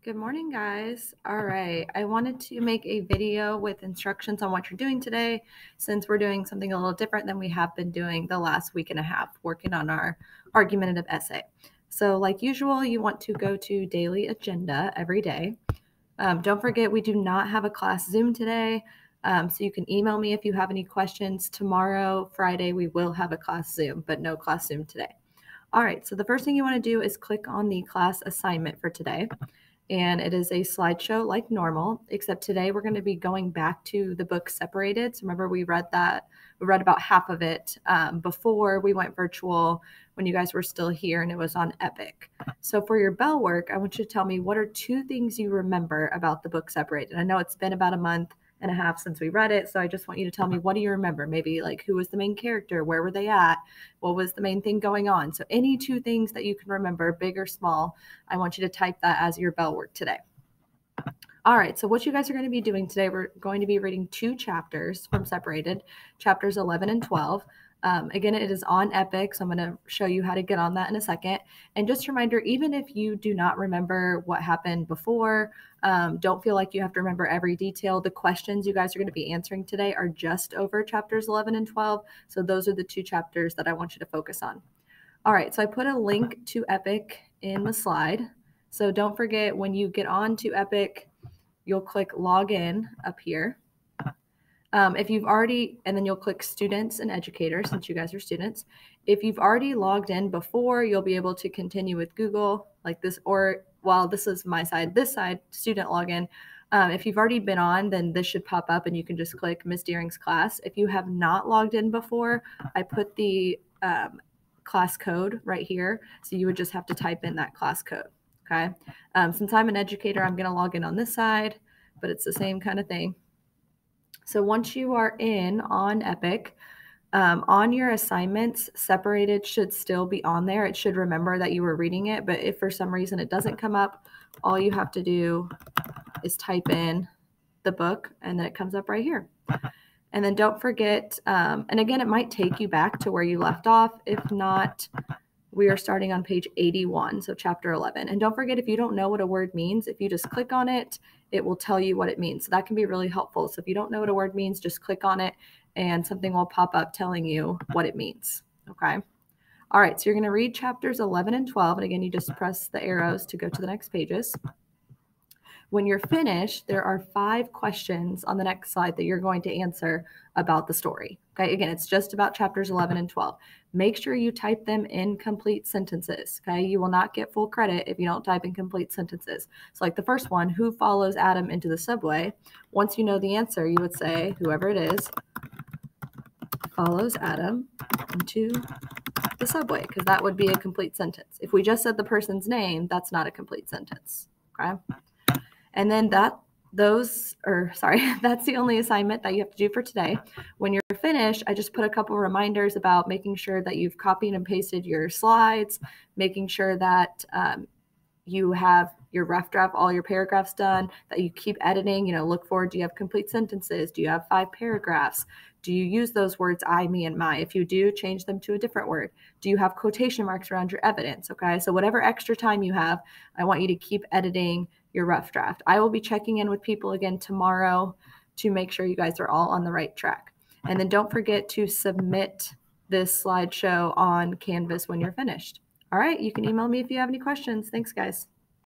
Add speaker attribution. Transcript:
Speaker 1: Good morning, guys. All right, I wanted to make a video with instructions on what you're doing today, since we're doing something a little different than we have been doing the last week and a half, working on our argumentative essay. So like usual, you want to go to daily agenda every day. Don't forget, we do not have a class Zoom today, so you can email me if you have any questions. Tomorrow, Friday, we will have a class Zoom, but no class Zoom today. All right, so the first thing you want to do is click on the class assignment for today. And it is a slideshow like normal, except today we're going to be going back to the book Separated. So remember, we read about half of it before we went virtual when you guys were still here, and it was on Epic. So for your bell work, I want you to tell me, what are two things you remember about the book Separated? I know it's been about a month and a half since we read it, so I just want you to tell me, what do you remember? Maybe like, who was the main character? Where were they at? What was the main thing going on? So any two things that you can remember, big or small, I want you to type that as your bell work today. All right, so what you guys are going to be doing today, we're going to be reading two chapters from Separated, chapters 11 and 12. Again, it is on Epic, so I'm going to show you how to get on that in a second. And just a reminder, even if you do not remember what happened before, don't feel like you have to remember every detail. The questions you guys are going to be answering today are just over chapters 11 and 12. So those are the two chapters that I want you to focus on. All right, so I put a link to Epic in the slide. So don't forget, when you get on to Epic, you'll click log in up here. If you've already, and then you'll click students and educators, since you guys are students. If you've already logged in before, you'll be able to continue with Google like this, or while this is my side, this side, student login. If you've already been on, then this should pop up and you can just click Miss Deering's class. If you have not logged in before, I put the class code right here. So you would just have to type in that class code. Okay. Since I'm an educator, I'm going to log in on this side, but it's the same kind of thing. So once you are in on Epic, on your assignments, Separated should still be on there. It should remember that you were reading it, but if for some reason it doesn't come up, all you have to do is type in the book, and then it comes up right here. And then don't forget, and again, it might take you back to where you left off. If not, we are starting on page 81, so chapter 11. And don't forget, if you don't know what a word means, if you just click on it, it will tell you what it means. So that can be really helpful. So if you don't know what a word means, just click on it and something will pop up telling you what it means. Okay. All right. So you're going to read chapters 11 and 12. And again, you just press the arrows to go to the next pages. When you're finished, there are 5 questions on the next slide that you're going to answer about the story. Okay, again, it's just about chapters 11 and 12. Make sure you type them in complete sentences. Okay, you will not get full credit if you don't type in complete sentences. So like the first one, who follows Adam into the subway? Once you know the answer, you would say, whoever it is follows Adam into the subway, because that would be a complete sentence. If we just said the person's name, that's not a complete sentence. Okay. And then that's the only assignment that you have to do for today. When you're finished, I just put a couple reminders about making sure that you've copied and pasted your slides, making sure that you have your rough draft, all your paragraphs done, that you keep editing, look for, do you have complete sentences? Do you have 5 paragraphs? Do you use those words I, me, and my? If you do, change them to a different word. Do you have quotation marks around your evidence? Okay, so whatever extra time you have, I want you to keep editing your rough draft. I will be checking in with people again tomorrow to make sure you guys are all on the right track. And then don't forget to submit this slideshow on Canvas when you're finished. All right, you can email me if you have any questions. Thanks, guys.